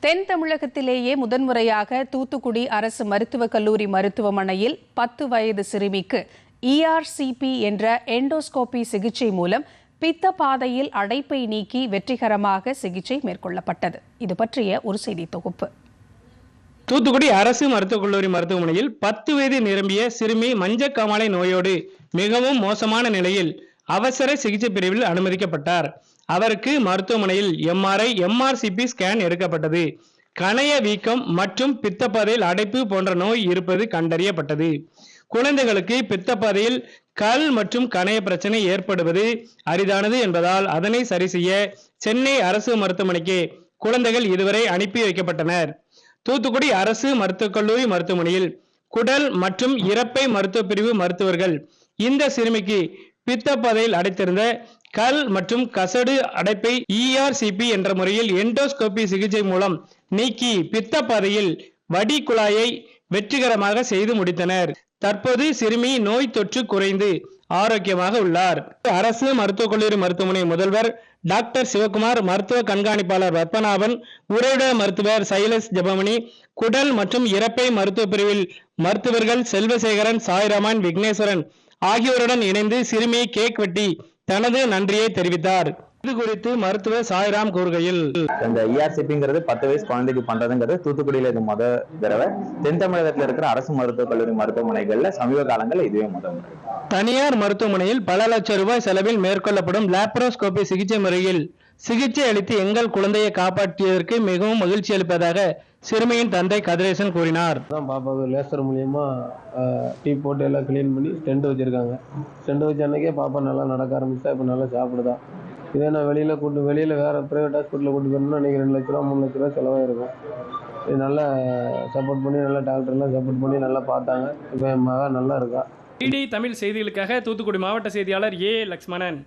தென் தமிழகத்திலேயே முதன்முறையாக தூத்துக்குடி அரசு மருத்துவக் கல்லூரி மருத்துவமனையில் 10 வயது சிறுமிக்கு ERCP என்ற எண்டோஸ்கோபி சிகிச்சை மூலம் பித்த பாதையில் அடைப்பை நீக்கி வெற்றிகரமாக சிகிச்சை மேற்கொள்ளப்பட்டது. இது பற்றிய ஒரு செய்தி தொகுப்பு. தூத்துக்குடி அரசு மருத்துவக் கல்லூரி மருத்துவமனையில் 10 வயது நிரம்பிய சிறுமி மஞ்சக்காமாலை நோயோடு மிகவும் மோசமான நிலையில் அவசர சிகிச்சை பிரிவில் அனுமதிக்கப்பட்டார். அவருக்கு மருத்துவமனையில் MRI, MRCP ஸ்கேன் எடுக்கப்பட்டது. கணைய வீக்கம் மற்றும் பித்தப்பாதையில் அடைப்பு போன்ற நோய் இருப்பது கண்டறியப்பட்டது. குழந்தைகளுக்கு பித்தப்பாதையில் கல் மற்றும் கணைய பிரச்சனை ஏற்படுவது அரிதானது என்பதால் அதனை சரி செய்ய சென்னை அரசு மருத்துவமனைக்கு குழந்தைகள் இதுவரை அனுப்பி வைக்கப்பட்டனர். தூத்துக்குடி அரசு மருத்துவக் கல்லூரி மருத்துவமனையில் குடல் மற்றும் இரைப்பை மருத்துவ பிரிவு மருத்துவர்கள் இந்த சிறுமிக்கு பித்தப்பாதையில் அடைத்திருந்த கல் மற்றும் கசடு அடைப்பை ERCP என்ற முறையில் எண்டோஸ்கோபி சிகிச்சை மூலம் நீக்கி பித்தப்பாதையில் வடி குழாயை வெற்றிகரமாக செய்து முடித்தனர். தற்போது சிறுமி நோய் தொற்று குறைந்து ஆரோக்கியமாக உள்ளார். அரசு மருத்துவக் கல்லூரி மருத்துவமனை முதல்வர் டாக்டர் சிவகுமார், மருத்துவ கண்காணிப்பாளர் பத்மநாபன், உறைவிட மருத்துவர் சைலஸ் ஜெபமணி, குடல் மற்றும் இரைப்பை மருத்துவ பிரிவில் மருத்துவர்கள் செல்வசேகரன், சாய்ராமன், விக்னேஸ்வரன் ஆகியோருடன் இணைந்து சிறுமி கேக் வெட்டி தனது நன்றியை தெரிவித்தார். இது குறித்து மருத்துவர் சாய்ராம் கூறுகையில், இந்த ERCPங்கிறது 10 வயசு குழந்தைக்கு பண்றதுங்கிறது தூத்துக்குடியில இது முதல் தடவை. தென் தமிழகத்தில் இருக்கிற அரசு மருத்துவக் கல்லூரி மருத்துவமனைகள்ல சமீப காலங்களில் இதுவே முதல் முறை. தனியார் மருத்துவமனையில் பல லட்சம் ரூபாய் செலவில் மேற்கொள்ளப்படும் லாப்ரோஸ்கோபி சிகிச்சை முறையில் சிகிச்சை அளித்து எங்கள் குழந்தையை காப்பாற்றியதற்கு மிகவும் மகிழ்ச்சி அளிப்பதாக சிறுமியின் தந்தை கதிரேசன் கூறினார். பாப்பாவுக்கு லேசர் மூலியமா டீ போட்டு எல்லாம் கிளீன் பண்ணி ஸ்டெண்ட் வச்சிருக்காங்க. ஸ்டெண்ட் வச்ச அன்னைக்கே பாப்பா நல்லா நடக்க ஆரம்பிச்சா, இப்போ நல்லா சாப்பிடுதா. இதே நான் வெளியில வேற பிரைவேட் ஹாஸ்பிட்டலில் கூட்டு போயிருந்தோம்னா அன்றைக்கி 2 லட்ச ரூபா 3 லட்ச ரூபா செலவாயிருக்கும். இது நல்லா சப்போர்ட் பண்ணி, நல்லா டாக்டர்லாம் சப்போர்ட் பண்ணி நல்லா பார்த்தாங்க. இப்போ என் மகன் நல்லா இருக்கா. டிடி தமிழ் செய்திகளுக்காக தூத்துக்குடி மாவட்ட செய்தியாளர் A. லக்ஷ்மணன்.